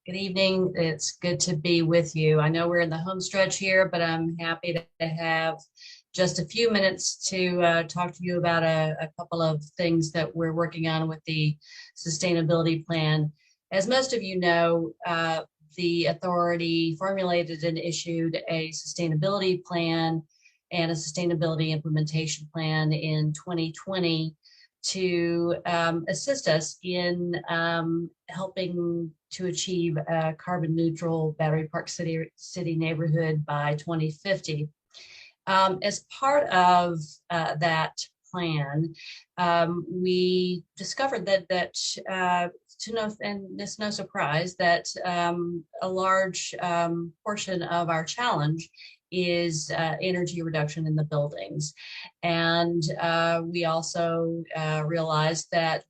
Good evening. It's good to be with you. I know we're in the home stretch here, but I'm happy to have just a few minutes to talk to you about a couple of things that we're working on with the sustainability plan. As most of you know, the authority formulated and issued a sustainability plan and a sustainability implementation plan in 2020 to assist us in helping to achieve a carbon neutral Battery Park City neighborhood by 2050. As part of that plan, we discovered that to no, and it's no surprise that a large portion of our challenge is energy reduction in the buildings. And we also realized that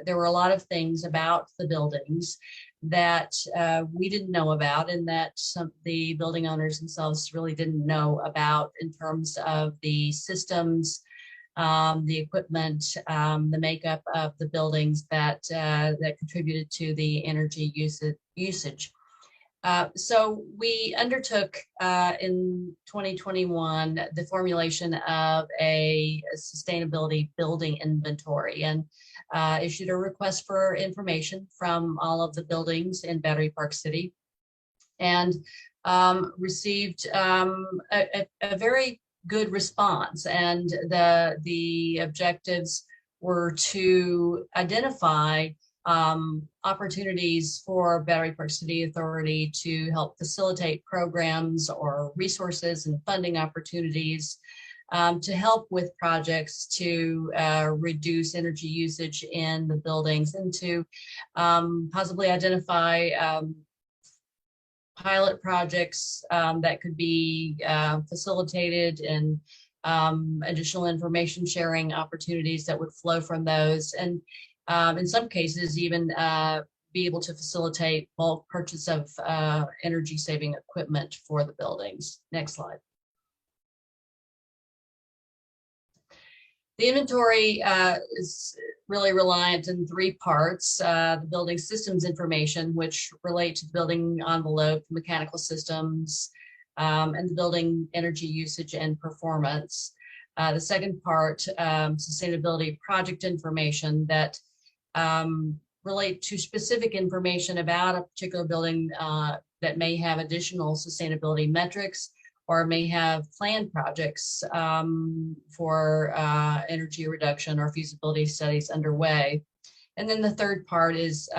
there were a lot of things about the buildings that we didn't know about, and that the building owners themselves really didn't know about in terms of the systems, the equipment, the makeup of the buildings that contributed to the energy usage. So we undertook in 2021 the formulation of a sustainability building inventory, and issued a request for information from all of the buildings in Battery Park City, and received a very good response. And the objectives were to identify opportunities for Battery Park City Authority to help facilitate programs or resources and funding opportunities to help with projects to reduce energy usage in the buildings, and to possibly identify pilot projects that could be facilitated, and additional information sharing opportunities that would flow from those, and in some cases even be able to facilitate bulk purchase of energy saving equipment for the buildings. Next slide. The inventory is really reliant in three parts: the building systems information, which relate to the building envelope, mechanical systems, and the building energy usage and performance. The second part, sustainability project information, that relate to specific information about a particular building that may have additional sustainability metrics, or may have planned projects for energy reduction or feasibility studies underway. And then the third part is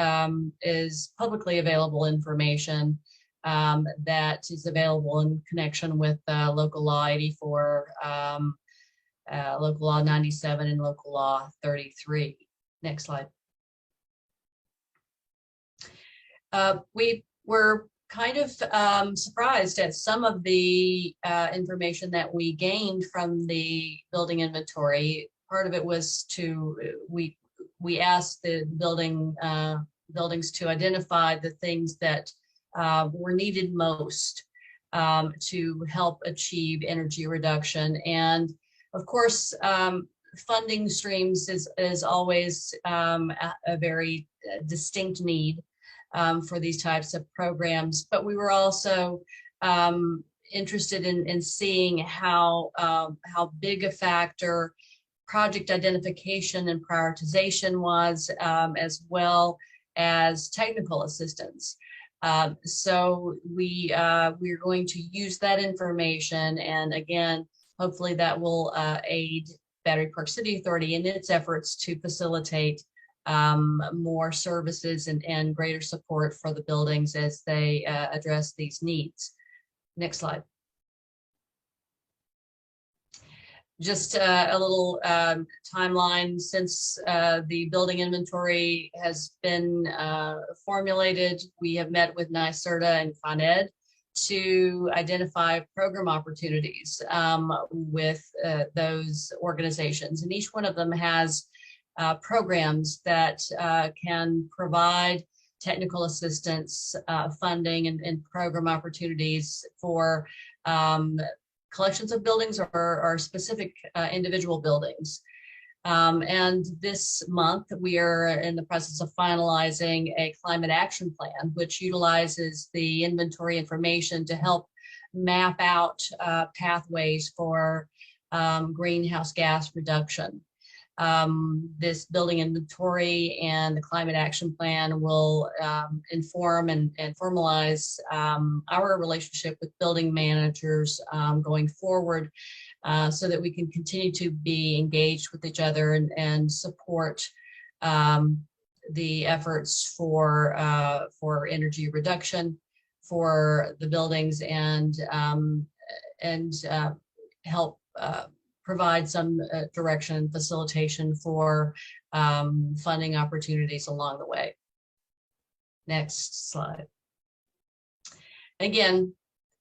publicly available information that is available in connection with Local Law 84, Local Law 97, and Local Law 33. Next slide. We were kind of surprised at some of the information that we gained from the building inventory. Part of it was we asked the buildings to identify the things that were needed most to help achieve energy reduction. And of course, funding streams is always a very distinct need for these types of programs, but we were also interested in seeing how big a factor project identification and prioritization was, as well as technical assistance. So we're going to use that information, and again, hopefully that will aid Battery Park City Authority in its efforts to facilitate more services and greater support for the buildings as they address these needs. Next slide. Just a little timeline since the building inventory has been formulated. We have met with NYSERDA and Con Ed to identify program opportunities with those organizations, and each one of them has programs that can provide technical assistance, funding, and program opportunities for collections of buildings or specific individual buildings. And this month, we are in the process of finalizing a climate action plan, which utilizes the inventory information to help map out pathways for greenhouse gas reduction. This building inventory and the climate action plan will inform and formalize our relationship with building managers going forward, so that we can continue to be engaged with each other and support the efforts for energy reduction for the buildings, and help provide some direction and facilitation for funding opportunities along the way. Next slide. Again,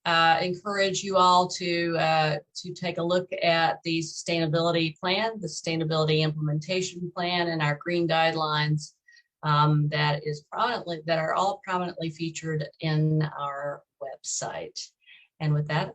encourage you all to take a look at the sustainability plan, the sustainability implementation plan, and our green guidelines that are all prominently featured in our website. And with that,